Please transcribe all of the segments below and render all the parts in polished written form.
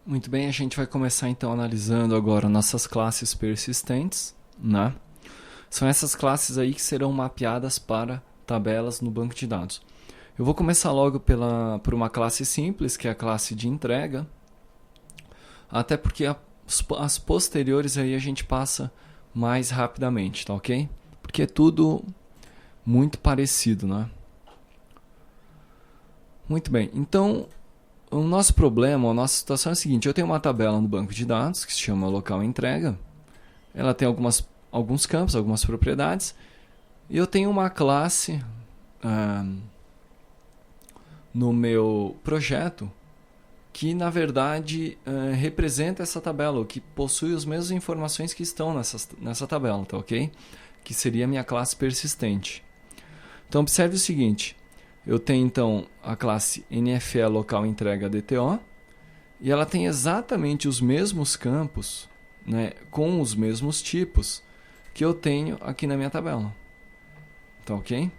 Muito bem, a gente vai começar então analisando agora nossas classes persistentes, né? São essas classes aí que serão mapeadas para tabelas no banco de dados. Eu vou começar logo por uma classe simples, que é a classe de entrega, até porque as posteriores aí a gente passa mais rapidamente, tá ok? Porque é tudo muito parecido, né? Muito bem, então o nosso problema, a nossa situação é a seguinte: eu tenho uma tabela no banco de dados que se chama local entrega. Ela tem alguns campos, algumas propriedades. E eu tenho uma classe no meu projeto que, na verdade, representa essa tabela, ou que possui as mesmas informações que estão nessa tabela, tá ok? Que seria a minha classe persistente. Então, observe o seguinte. Eu tenho, então, a classe NFE local entrega DTO, e ela tem exatamente os mesmos campos, né, com os mesmos tipos que eu tenho aqui na minha tabela. Tá ok?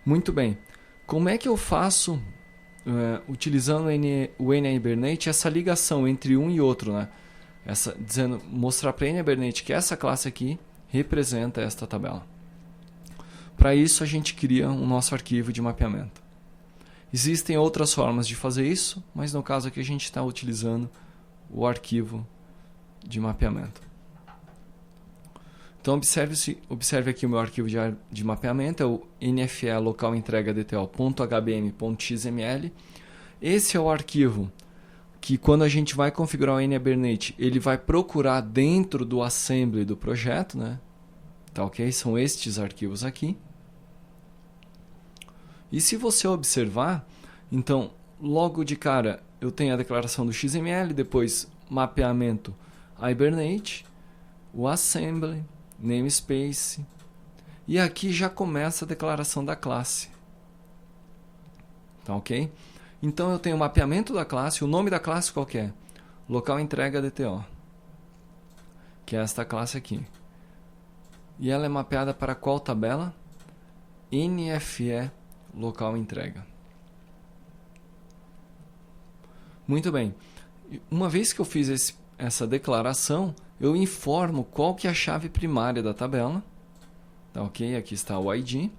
Muito bem. Como é que eu faço, utilizando o NHibernate, essa ligação entre um e outro, né? Mostrar para a NHibernate que essa classe aqui representa esta tabela. Para isso, a gente cria um nosso arquivo de mapeamento. Existem outras formas de fazer isso, mas no caso aqui a gente está utilizando o arquivo de mapeamento. Então observe aqui o meu arquivo de mapeamento, é o nfe local entrega dto.hbm.xml. Esse é o arquivo que, quando a gente vai configurar o NHibernate, ele vai procurar dentro do assembly do projeto, né? Tá ok? São estes arquivos aqui. E se você observar, então, logo de cara, eu tenho a declaração do XML, depois mapeamento Hibernate, o assembly, namespace, e aqui já começa a declaração da classe. Tá ok? Então eu tenho o mapeamento da classe, o nome da classe qual que é? Local entrega DTO, que é esta classe aqui. E ela é mapeada para qual tabela? NFE local entrega. Muito bem. Uma vez que eu fiz essa declaração, eu informo qual que é a chave primária da tabela. Tá ok? Aqui está o ID.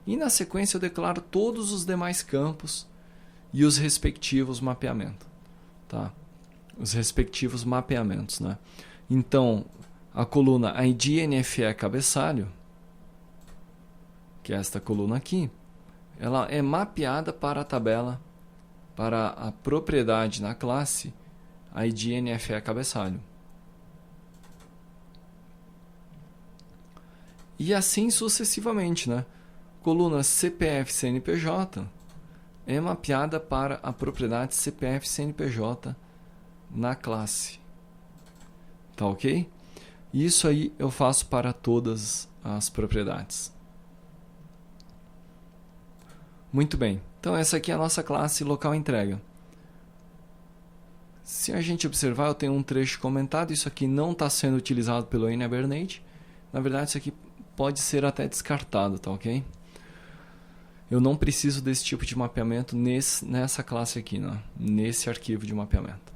E na sequência eu declaro todos os demais campos e os respectivos mapeamentos. Tá? Os respectivos mapeamentos, né? Então, a coluna ID NFE cabeçalho, que é esta coluna aqui, ela é mapeada para a tabela, para a propriedade na classe ID NFE cabeçalho. E assim sucessivamente, né? Coluna CPF CNPJ é mapeada para a propriedade CPF CNPJ na classe. Tá ok? Isso aí eu faço para todas as propriedades. Muito bem. Então essa aqui é a nossa classe local entrega. Se a gente observar, eu tenho um trecho comentado. Isso aqui não está sendo utilizado pelo NHibernate. Na verdade, isso aqui pode ser até descartado, tá ok? Eu não preciso desse tipo de mapeamento nessa classe aqui, né? Nesse arquivo de mapeamento.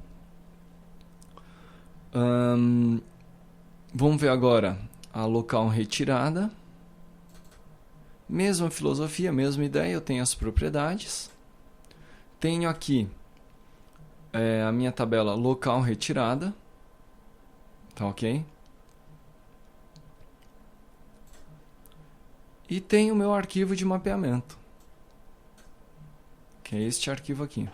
Vamos ver agora a local retirada. Mesma filosofia, mesma ideia, eu tenho as propriedades. Tenho aqui a minha tabela local retirada. Tá ok? E tenho o meu arquivo de mapeamento, que é este arquivo aqui.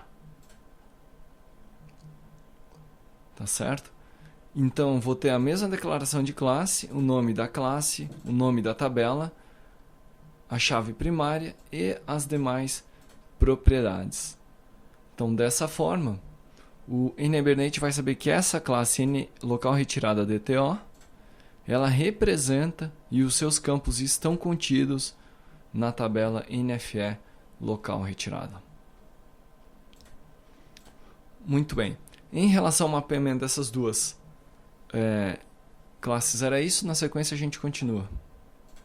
Tá certo? Então, vou ter a mesma declaração de classe, o nome da classe, o nome da tabela, a chave primária e as demais propriedades. Então, dessa forma, o NHibernate vai saber que essa classe local retirada DTO, ela representa e os seus campos estão contidos na tabela NFE local retirada. Muito bem. Em relação ao mapeamento dessas duas classes, era isso. Na sequência a gente continua.